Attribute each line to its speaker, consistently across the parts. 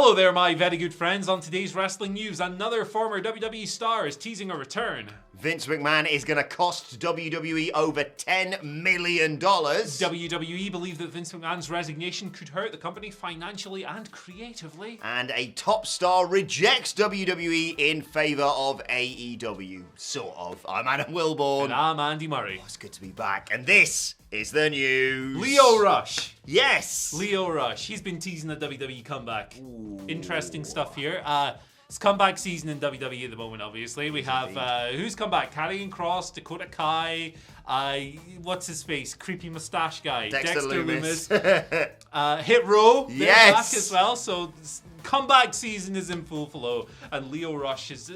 Speaker 1: Hello there, my very good friends. On today's wrestling news, another former WWE star is teasing a return.
Speaker 2: Vince McMahon is going to cost WWE over $10 million.
Speaker 1: WWE believe that Vince McMahon's resignation could hurt the company financially and creatively.
Speaker 2: And a top star rejects WWE in favour of AEW. Sort of. I'm Adam Wilborn.
Speaker 1: And I'm Andy Murray.
Speaker 2: It's good to be back. And this is the news.
Speaker 1: Lio Rush.
Speaker 2: Yes.
Speaker 1: Lio Rush. He's been teasing the WWE comeback.
Speaker 2: Ooh.
Speaker 1: Interesting stuff here. It's comeback season in WWE at the moment, obviously. We have, who's come back? Karrion Kross, Dakota Kai, what's his face? Creepy mustache guy.
Speaker 2: Dexter Lumis.
Speaker 1: Hit Row.
Speaker 2: Yes.
Speaker 1: Back as well. So comeback season is in full flow. And Lio Rush is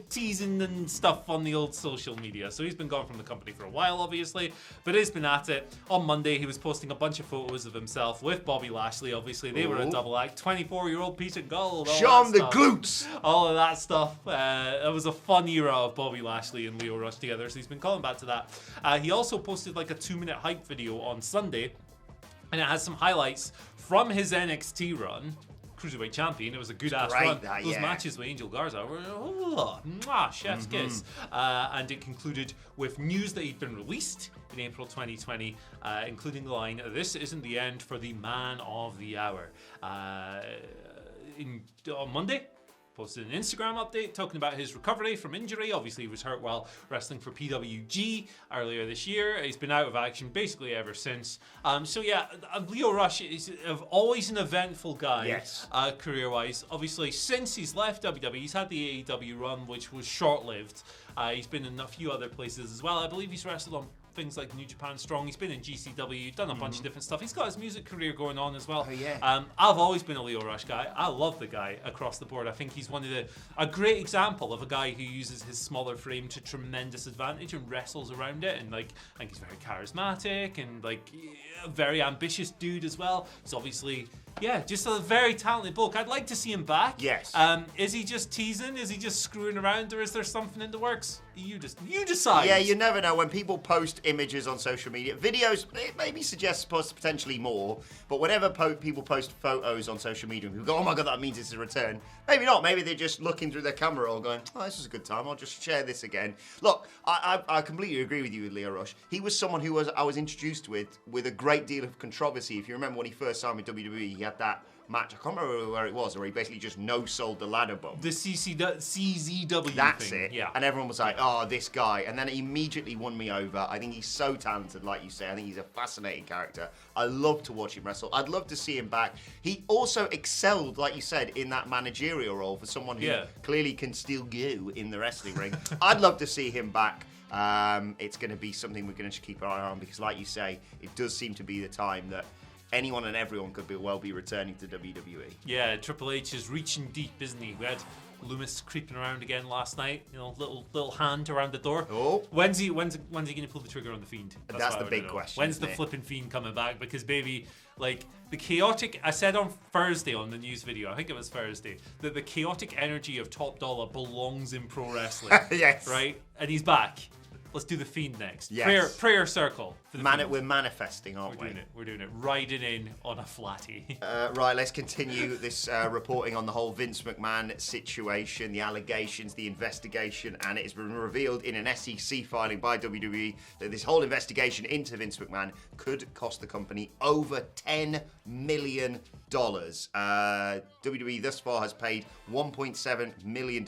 Speaker 1: teasing and stuff on the old social media. So he's been gone from the company for a while, obviously. But he's been at it. On Monday, he was posting a bunch of photos of himself with Bobby Lashley, obviously. They were a double act. 24-year-old piece of gold.
Speaker 2: Show him the glutes.
Speaker 1: All of that stuff. It was a fun era of Bobby Lashley and Lio Rush together, so he's been calling back to that. He also posted like a 2-minute hype video on Sunday, and it has some highlights from his NXT run. Cruiserweight champion. It was a good ass run. Those matches with Angel Garza were chef's kiss. And it concluded with news that he'd been released in April 2020, including the line, "This isn't the end for the man of the hour." On Monday, posted an Instagram update talking about his recovery from injury. Obviously, he was hurt while wrestling for PWG earlier this year. He's been out of action basically ever since. So yeah, Lio Rush is always an eventful guy,
Speaker 2: yes.
Speaker 1: Career-wise. Obviously, since he's left WWE, he's had the AEW run, which was short-lived. He's been in a few other places as well. I believe he's wrestled on things like New Japan Strong. He's been in GCW, done a bunch of different stuff. He's got his music career going on as well.
Speaker 2: Oh, yeah.
Speaker 1: I've always been a Lio Rush guy. I love the guy across the board. I think he's a great example of a guy who uses his smaller frame to tremendous advantage and wrestles around it. And like, I think he's very charismatic and like a very ambitious dude as well. He's obviously, just a very talented bloke. I'd like to see him back.
Speaker 2: Yes.
Speaker 1: Is he just teasing? Is he just screwing around, or is there something in the works? You decide.
Speaker 2: Yeah, you never know. When people post images on social media, videos, it maybe suggests potentially more, but whenever people post photos on social media, people go, "Oh my god, that means it's a return." Maybe not. Maybe they're just looking through their camera or going, "Oh, this is a good time. I'll just share this again." Look, I completely agree with you with Lio Rush. He was someone who I was introduced with a great deal of controversy. If you remember when he first signed with WWE, he had that match, I can't remember where it was, where he basically just no-sold the ladder bump.
Speaker 1: The CZW
Speaker 2: That's
Speaker 1: thing.
Speaker 2: it.
Speaker 1: Yeah.
Speaker 2: And everyone was like, "Oh, this guy." And then it immediately won me over. I think he's so talented, like you say. I think he's a fascinating character. I love to watch him wrestle. I'd love to see him back. He also excelled, like you said, in that managerial role for someone who clearly can still go in the wrestling ring. I'd love to see him back. It's going to be something we're going to keep our eye on because, like you say, it does seem to be the time that anyone and everyone could be returning to WWE.
Speaker 1: Yeah, Triple H is reaching deep, isn't he? We had Loomis creeping around again last night. You know, little hand around the door.
Speaker 2: Oh,
Speaker 1: when's he going to pull the trigger on the Fiend?
Speaker 2: That's the big question.
Speaker 1: When's the flipping Fiend coming back? Because baby, like the chaotic. I said on Thursday on the news video. I think it was Thursday that the chaotic energy of Top Dollar belongs in pro wrestling.
Speaker 2: Yes.
Speaker 1: Right, and he's back. Let's do the Fiend next.
Speaker 2: Yes.
Speaker 1: Prayer circle. For the Fiend.
Speaker 2: We're manifesting, aren't we?
Speaker 1: We're doing it. Riding in on a flatty.
Speaker 2: Right, let's continue this reporting on the whole Vince McMahon situation, the allegations, the investigation, and it has been revealed in an SEC filing by WWE that this whole investigation into Vince McMahon could cost the company over $10 million. WWE thus far has paid $1.7 million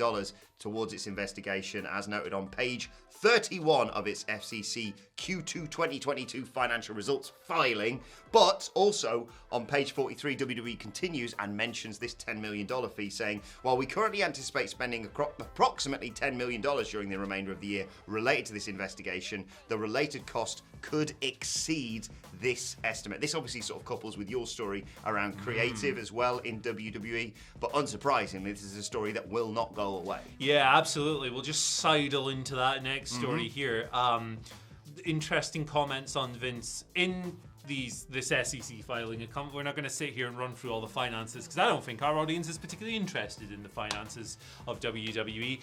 Speaker 2: towards its investigation, as noted on page 31 of its FCC Q2 2022 financial results filing. But also on page 43, WWE continues and mentions this $10 million fee, saying, "While we currently anticipate spending approximately $10 million during the remainder of the year related to this investigation, the related cost could exceed this estimate." This obviously sort of couples with your story around creative as well in WWE, but unsurprisingly, this is a story that will not go away.
Speaker 1: Yeah, absolutely. We'll just sidle into that next story here. Interesting comments on Vince in this SEC filing. We're not going to sit here and run through all the finances because I don't think our audience is particularly interested in the finances of WWE.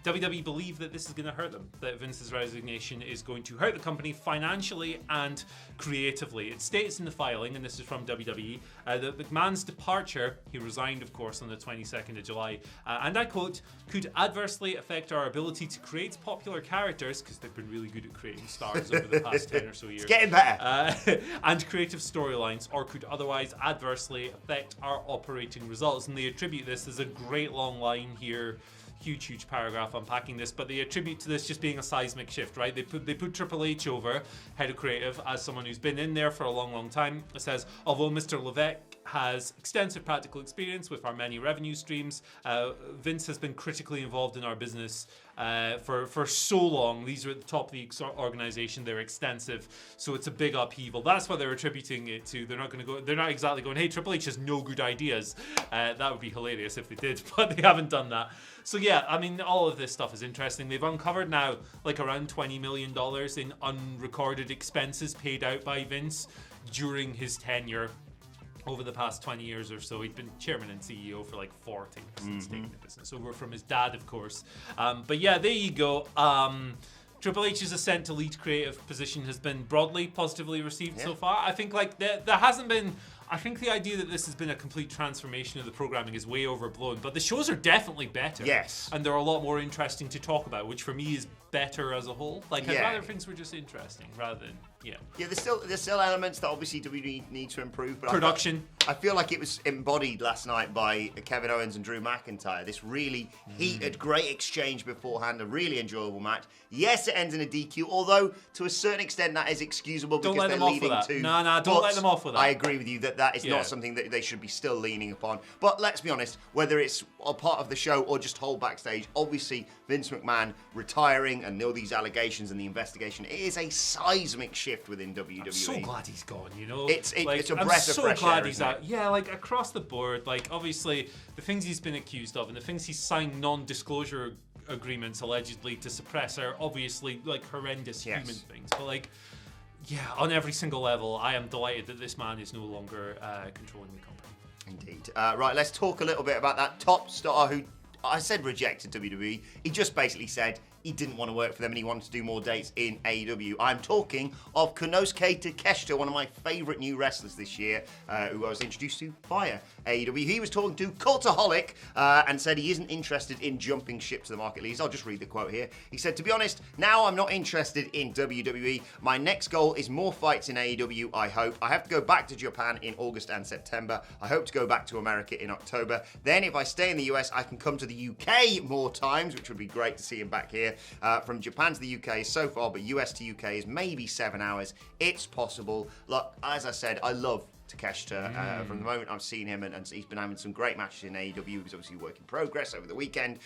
Speaker 1: WWE believe that this is going to hurt them, that Vince's resignation is going to hurt the company financially and creatively. It states in the filing, and this is from WWE, that McMahon's departure, he resigned, of course, on the 22nd of July, and I quote, could adversely affect our ability to create popular characters, because they've been really good at creating stars over the past 10 or so years.
Speaker 2: It's getting better.
Speaker 1: And creative storylines, or could otherwise adversely affect our operating results. And they attribute this, there's a great long line here, huge paragraph unpacking this, but they attribute to this just being a seismic shift, right? They put Triple H over, head of creative, as someone who's been in there for a long time. It says, although Mr. Levesque has extensive practical experience with our many revenue streams, Vince has been critically involved in our business for so long. These are at the top of the organization. They're extensive, so it's a big upheaval. That's what they're attributing it to. They're not exactly going, hey, Triple H has no good ideas. That would be hilarious if they did, but they haven't done that. So yeah, I mean, all of this stuff is interesting. They've uncovered now like around $20 million in unrecorded expenses paid out by Vince during his tenure over the past 20 years or so. He'd been chairman and CEO for like 40 since taking the business over from his dad, of course. But yeah, there you go. Triple H's ascent to lead creative position has been broadly positively received so far. I think like there hasn't been. I think the idea that this has been a complete transformation of the programming is way overblown, but the shows are definitely better.
Speaker 2: Yes.
Speaker 1: And they're a lot more interesting to talk about, which for me is better as a whole. Like, I'd rather things were just interesting rather than, Yeah,
Speaker 2: there's still elements that obviously WWE need to improve. But
Speaker 1: production.
Speaker 2: I feel like it was embodied last night by Kevin Owens and Drew McIntyre. This really heated, great exchange beforehand, a really enjoyable match. Yes, it ends in a DQ, although to a certain extent that is excusable because they're leading to.
Speaker 1: No, don't let them off with that.
Speaker 2: I agree with you that is not something that they should be still leaning upon. But let's be honest, whether it's a part of the show or just whole backstage, obviously Vince McMahon retiring and all these allegations and the investigation, it is a seismic shift within WWE.
Speaker 1: I'm so glad he's gone, you know?
Speaker 2: It's a breath of fresh air.
Speaker 1: I'm so glad he's out. Yeah, like across the board, like obviously the things he's been accused of and the things he's signed non-disclosure agreements allegedly to suppress are obviously like horrendous human things. But like, yeah, on every single level, I am delighted that this man is no longer controlling the company.
Speaker 2: Indeed. Right, let's talk a little bit about that top star who I said rejected WWE. He just basically said he didn't want to work for them and he wanted to do more dates in AEW. I'm talking of Konosuke Takeshita, one of my favourite new wrestlers this year, who I was introduced to via AEW. He was talking to Cultaholic and said he isn't interested in jumping ship to the market leaders. I'll just read the quote here. He said, to be honest, now I'm not interested in WWE. My next goal is more fights in AEW, I hope. I have to go back to Japan in August and September. I hope to go back to America in October. Then if I stay in the US, I can come to the UK more times, which would be great to see him back here. From Japan to the UK is so far, but US to UK is maybe 7 hours. It's possible. Look, as I said, I love Takeshita. From the moment I've seen him, and he's been having some great matches in AEW. He was obviously work in progress over the weekend.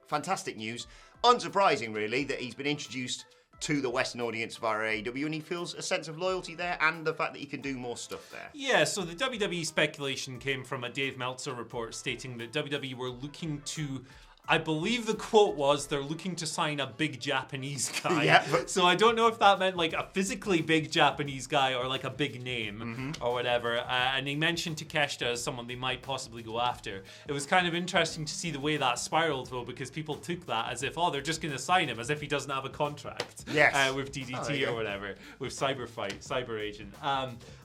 Speaker 2: Fantastic news. Unsurprising, really, that he's been introduced to the Western audience via AEW, and he feels a sense of loyalty there and the fact that he can do more stuff there.
Speaker 1: Yeah, so the WWE speculation came from a Dave Meltzer report stating that WWE were looking to, I believe the quote was, they're looking to sign a big Japanese guy. So I don't know if that meant like a physically big Japanese guy or like a big name or whatever. And he mentioned Takeshita as someone they might possibly go after. It was kind of interesting to see the way that spiraled though, because people took that as if, oh, they're just going to sign him, as if he doesn't have a contract with DDT or whatever, with Cyber Agent.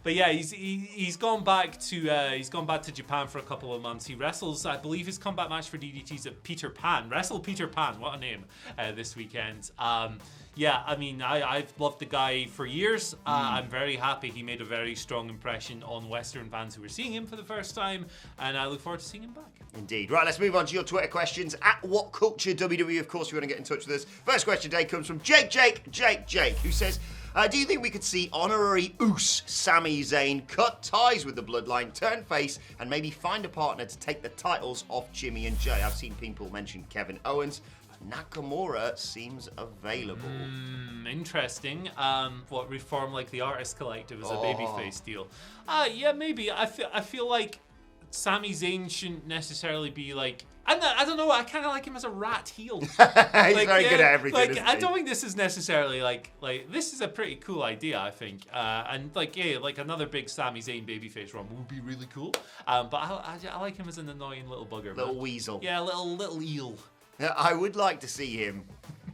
Speaker 1: But yeah, he's gone back to Japan for a couple of months. He wrestles, I believe his combat match for DDT's at Peter Pan. Wrestle Peter Pan, what a name, this weekend. Yeah, I mean, I've loved the guy for years. I'm very happy he made a very strong impression on Western fans who were seeing him for the first time, and I look forward to seeing him back.
Speaker 2: Indeed. Right, let's move on to your Twitter questions. At WhatCulture WWE, of course, if you want to get in touch with us. First question today comes from Jake, who says, do you think we could see honorary Oos Sami Zayn cut ties with the Bloodline, turn face, and maybe find a partner to take the titles off Jimmy and Jay? I've seen people mention Kevin Owens. Nakamura seems available.
Speaker 1: Interesting. What, reform like the Artist Collective as a babyface deal? Yeah, maybe. I feel like Sami Zayn shouldn't necessarily be like, I don't know, I kind of like him as a rat heel.
Speaker 2: He's very good at everything.
Speaker 1: I don't think this is necessarily like this is a pretty cool idea, I think. And like another big Sami Zayn babyface run would be really cool. But I like him as an annoying little bugger.
Speaker 2: Little weasel.
Speaker 1: Yeah, little eel.
Speaker 2: I would like to see him,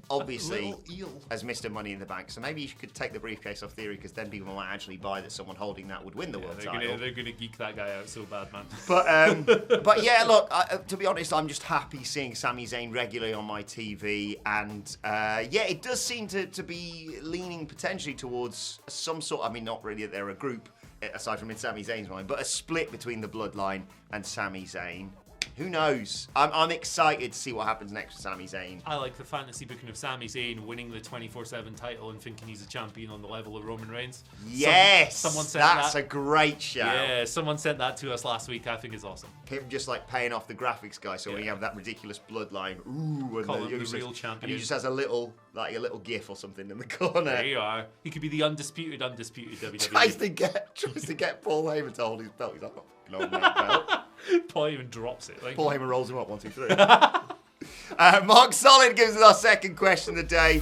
Speaker 2: obviously,
Speaker 1: Little eel.
Speaker 2: as Mr. Money in the Bank. So maybe you could take the briefcase off Theory, because then people might actually buy that someone holding that would win the world title.
Speaker 1: They're gonna geek that guy out so bad, man.
Speaker 2: But yeah, look, to be honest, I'm just happy seeing Sami Zayn regularly on my TV, and yeah, it does seem to be leaning potentially towards some sort. I mean, not really that they're a group, aside from in Sami Zayn's mind, but a split between the Bloodline and Sami Zayn. Who knows? I'm excited to see what happens next with Sami Zayn.
Speaker 1: I like the fantasy booking of Sami Zayn winning the 24/7 title and thinking he's a champion on the level of Roman Reigns.
Speaker 2: Yes,
Speaker 1: someone sent
Speaker 2: that's
Speaker 1: that.
Speaker 2: a great shout.
Speaker 1: Yeah, someone sent that to us last week. I think is awesome.
Speaker 2: Him just like paying off the graphics guy, so when you have that ridiculous Bloodline, ooh, and
Speaker 1: Call him the
Speaker 2: just-
Speaker 1: real champion.
Speaker 2: and he just has a little GIF or something in the corner.
Speaker 1: There you are. He could be the undisputed WWE.
Speaker 2: Tries to get Paul Heyman to hold his belt. He's like, oh, no, belt.
Speaker 1: Paul even drops it. Like,
Speaker 2: Paul Heyman rolls him up, 1, 2, 3. Mark Solid gives us our second question of the day.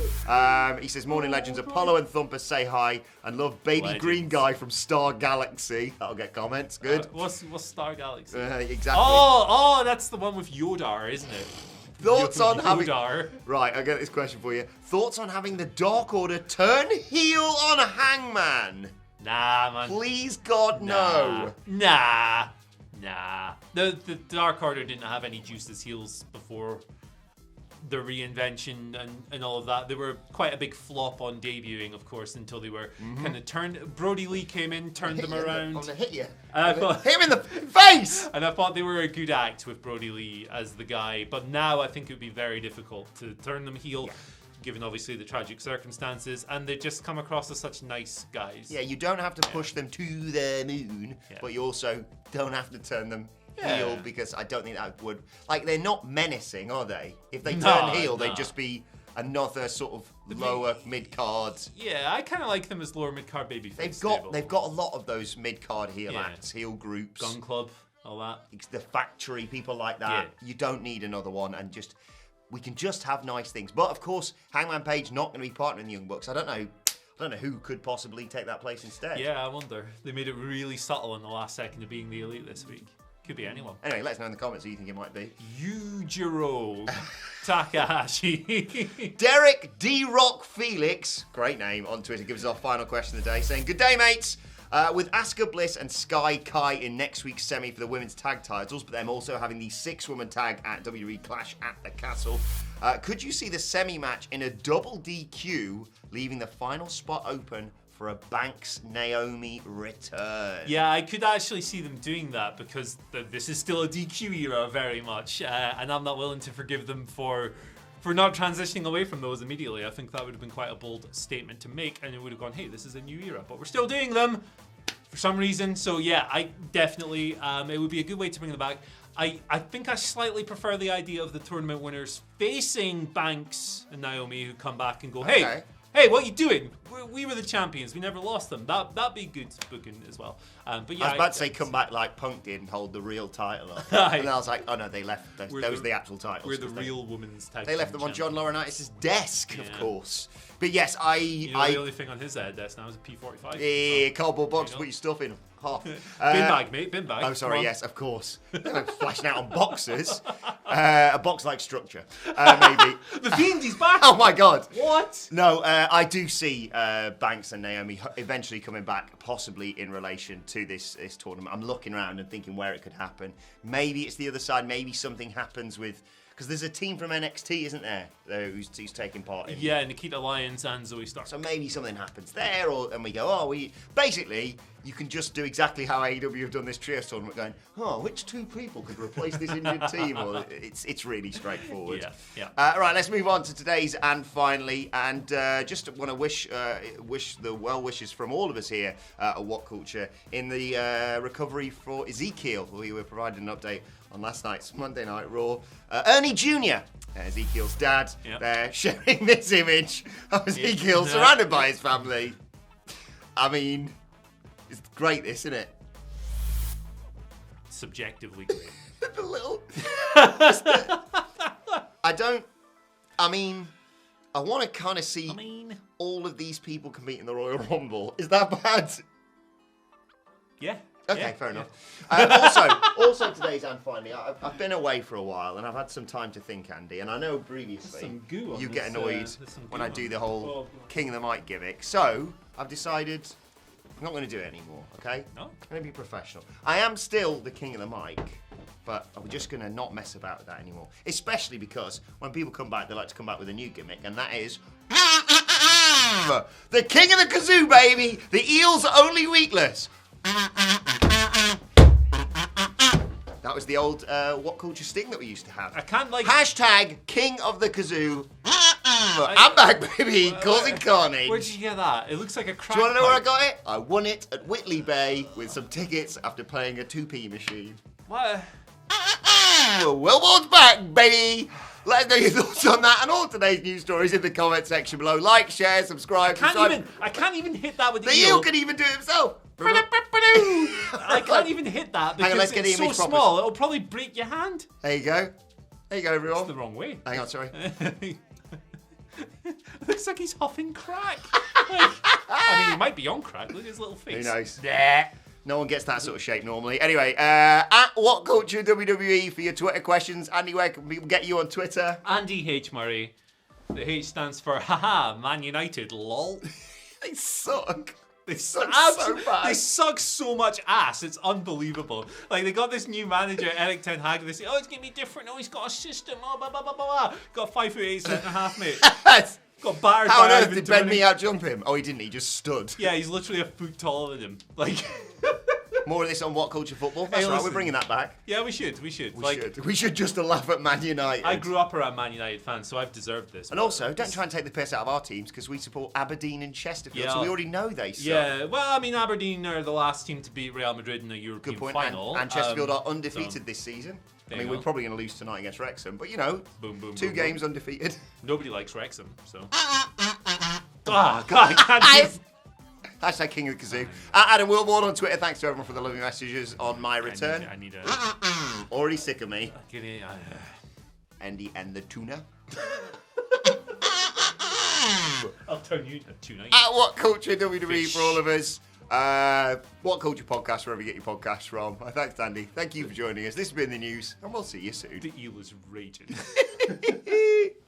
Speaker 2: He says, morning legends, Apollo and Thumper say hi and love baby
Speaker 1: Legends.
Speaker 2: green guy from Star Galaxy. That'll get comments. Good.
Speaker 1: What's Star Galaxy?
Speaker 2: Exactly.
Speaker 1: Oh, that's the one with Yodar, isn't it?
Speaker 2: Thoughts on having...
Speaker 1: Yodar.
Speaker 2: Right, I'll get this question for you. Thoughts on having the Dark Order turn heel on Hangman?
Speaker 1: Nah, man.
Speaker 2: Please, God, no.
Speaker 1: Nah. The Dark Order didn't have any juice as heels before the reinvention and all of that. They were quite a big flop on debuting, of course, until they were kind of turned. Brody Lee came in, turned them around.
Speaker 2: I'm gonna hit you.
Speaker 1: Hit
Speaker 2: him in the face!
Speaker 1: And I thought they were a good act with Brody Lee as the guy, but now I think it would be very difficult to turn them heel, given obviously the tragic circumstances, and they just come across as such nice guys.
Speaker 2: Yeah, you don't have to push them to the moon, but you also don't have to turn them heel, because I don't think that would... Like, they're not menacing, are they? If they turn heel, they'd just be another sort of lower mid-card...
Speaker 1: Yeah, I kind of like them as lower mid-card babyface.
Speaker 2: They've got a lot of those mid-card heel acts, heel groups.
Speaker 1: Gun Club, all that.
Speaker 2: The Factory, people like that.
Speaker 1: Yeah.
Speaker 2: You don't need another one, and just... We can just have nice things. But, of course, Hangman Page not going to be partnering the Young Bucks. I don't know who could possibly take that place instead.
Speaker 1: Yeah, I wonder. They made it really subtle in the last second of being the Elite this week. Could be anyone.
Speaker 2: Anyway, let us know in the comments who you think it might be.
Speaker 1: Yujiro Takahashi.
Speaker 2: Derek D-Rock Felix, great name, on Twitter, gives us our final question of the day, saying, good day, mates. With Asuka Bliss and Sky Kai in next week's semi for the women's tag titles, but them also having the 6-woman tag at WWE Clash at the Castle, could you see the semi match in a double DQ, leaving the final spot open for a Banks-Naomi return?
Speaker 1: Yeah, I could actually see them doing that, because this is still a DQ era very much, and I'm not willing to forgive them for not transitioning away from those immediately. I think that would have been quite a bold statement to make, and it would have gone, hey, this is a new era, but we're still doing them for some reason. So yeah, I definitely, it would be a good way to bring them back. I think I slightly prefer the idea of the tournament winners facing Banks and Naomi, who come back and go, hey, what are you doing? We were the champions. We never lost them. That'd be good booking as well. But yeah,
Speaker 2: I was about to say come back like Punk did and hold the real title up. And then I was like, oh no, they left. Those are the actual titles.
Speaker 1: We're the real women's tag
Speaker 2: They left them on John Laurinaitis' desk, of course. But yes,
Speaker 1: the only thing on his desk now is a P45.
Speaker 2: Yeah, cardboard box to put your stuff in.
Speaker 1: Bin bag, mate. Bin bag.
Speaker 2: Oh, sorry. Yes, of course. Flashing out on boxes. A box-like structure, maybe.
Speaker 1: The Fiend, he's back.
Speaker 2: Oh my God.
Speaker 1: What?
Speaker 2: No, I do see Banks and Naomi eventually coming back, possibly in relation to this tournament. I'm looking around and thinking where it could happen. Maybe it's the other side. Maybe something happens with... Because there's a team from NXT, isn't there, who's taking part in.
Speaker 1: Yeah, Nikita Lyons and Zoe Stark.
Speaker 2: So maybe something happens there, and we go, basically, you can just do exactly how AEW have done this trios tournament, going, which two people could replace this injured team? Or it's really straightforward.
Speaker 1: Yeah.
Speaker 2: Right, let's move on to today's and finally, and just want to wish the well wishes from all of us here at WhatCulture in the recovery for Ezekiel. We were providing an update on last night's Monday Night Raw. Ernie Jr., Ezekiel's dad, they're sharing this image of Ezekiel surrounded by his family. I mean, it's great, this, isn't it?
Speaker 1: Subjectively great.
Speaker 2: The little... I want to kind of see all of these people compete in the Royal Rumble. Is that bad?
Speaker 1: Yeah.
Speaker 2: Okay, fair enough. Also today, days and finally, I've been away for a while and I've had some time to think, Andy. And I know previously
Speaker 1: Some goo on
Speaker 2: you
Speaker 1: this,
Speaker 2: get annoyed
Speaker 1: there's some
Speaker 2: when
Speaker 1: goo
Speaker 2: I do
Speaker 1: on
Speaker 2: the
Speaker 1: this.
Speaker 2: whole
Speaker 1: Oh,
Speaker 2: King of the Mic gimmick. So I've decided I'm not going to do it anymore, okay?
Speaker 1: No?
Speaker 2: I'm going to be professional. I am still the King of the Mic, but I'm just going to not mess about with that anymore. Especially because when people come back, they like to come back with a new gimmick, and that is the King of the Kazoo, baby! The Eels only weakless. That was the old WhatCulture sting that we used to have.
Speaker 1: I can't like.
Speaker 2: Hashtag King of the Kazoo. I'm back, baby, causing carnage.
Speaker 1: Where'd you get that? It looks like a crack.
Speaker 2: Do you want to know where I
Speaker 1: pipe.
Speaker 2: got it? I won it at Whitley Bay with some tickets after playing a 2p machine.
Speaker 1: What?
Speaker 2: Wilborn's back, baby! Let us know your thoughts on that and all today's news stories in the comment section below. Like, share, subscribe.
Speaker 1: I can't even hit that with the
Speaker 2: The
Speaker 1: eel.
Speaker 2: eel can even do it himself.
Speaker 1: I can't even hit that because
Speaker 2: Hang on, let's get
Speaker 1: it's
Speaker 2: the
Speaker 1: so
Speaker 2: image proper.
Speaker 1: small. It'll probably break your hand.
Speaker 2: There you go. There you go, everyone.
Speaker 1: The wrong way.
Speaker 2: Hang on, sorry.
Speaker 1: Looks like he's huffing crack. Like, I mean, he might be on crack. Look at his little face.
Speaker 2: Who knows? No one gets that sort of shape normally. Anyway, at WhatCulture WWE for your Twitter questions. Andy, where can people get you on Twitter?
Speaker 1: Andy H. Murray. The H stands for haha, Man United, lol.
Speaker 2: They suck. They suck
Speaker 1: They
Speaker 2: so bad.
Speaker 1: suck so much ass. It's unbelievable. Like, they got this new manager, Eric Ten Hag, and they say, oh, it's going to be different. Oh, he's got a system. Oh, blah, blah, blah, blah, blah. Got 5'8", 7.5, mate. Got battered
Speaker 2: How on
Speaker 1: by
Speaker 2: earth
Speaker 1: Ivan
Speaker 2: did Ben
Speaker 1: Toney.
Speaker 2: Me outjump him? Oh, he didn't. He just stood.
Speaker 1: Yeah, he's literally a foot taller than him. Like,
Speaker 2: More of this on WhatCulture Football. That's right,
Speaker 1: listen.
Speaker 2: we're bringing that back.
Speaker 1: yeah, we should.
Speaker 2: We should just laugh at Man United.
Speaker 1: I grew up around Man United fans, so I've deserved this.
Speaker 2: And also, don't try and take the piss out of our teams because we support Aberdeen and Chesterfield,
Speaker 1: Yeah.
Speaker 2: so we already know they suck.
Speaker 1: Yeah, well, I mean, Aberdeen are the last team to beat Real Madrid in a European
Speaker 2: Good point.
Speaker 1: final.
Speaker 2: And Chesterfield are
Speaker 1: so
Speaker 2: undefeated this season. I
Speaker 1: there
Speaker 2: mean,
Speaker 1: you
Speaker 2: we're
Speaker 1: go.
Speaker 2: probably going to lose tonight against Wrexham, but you know,
Speaker 1: Boom, boom,
Speaker 2: two
Speaker 1: boom,
Speaker 2: games undefeated.
Speaker 1: Nobody likes Wrexham, so. Ah, God, I can't do
Speaker 2: Hashtag King of the Kazoo. Adam Wilborn on Twitter. Thanks to everyone for the lovely messages on my return.
Speaker 1: I need a.
Speaker 2: Already sick of me.
Speaker 1: Andy.
Speaker 2: Andy and the tuna.
Speaker 1: I'll turn you into tonight.
Speaker 2: At WhatCulture WWE
Speaker 1: Fish.
Speaker 2: for all of us. WhatCulture Podcast, wherever you get your podcasts from. Thanks, Andy. Thank you for joining us. This has been the news, and we'll see you soon.
Speaker 1: The eel is raging.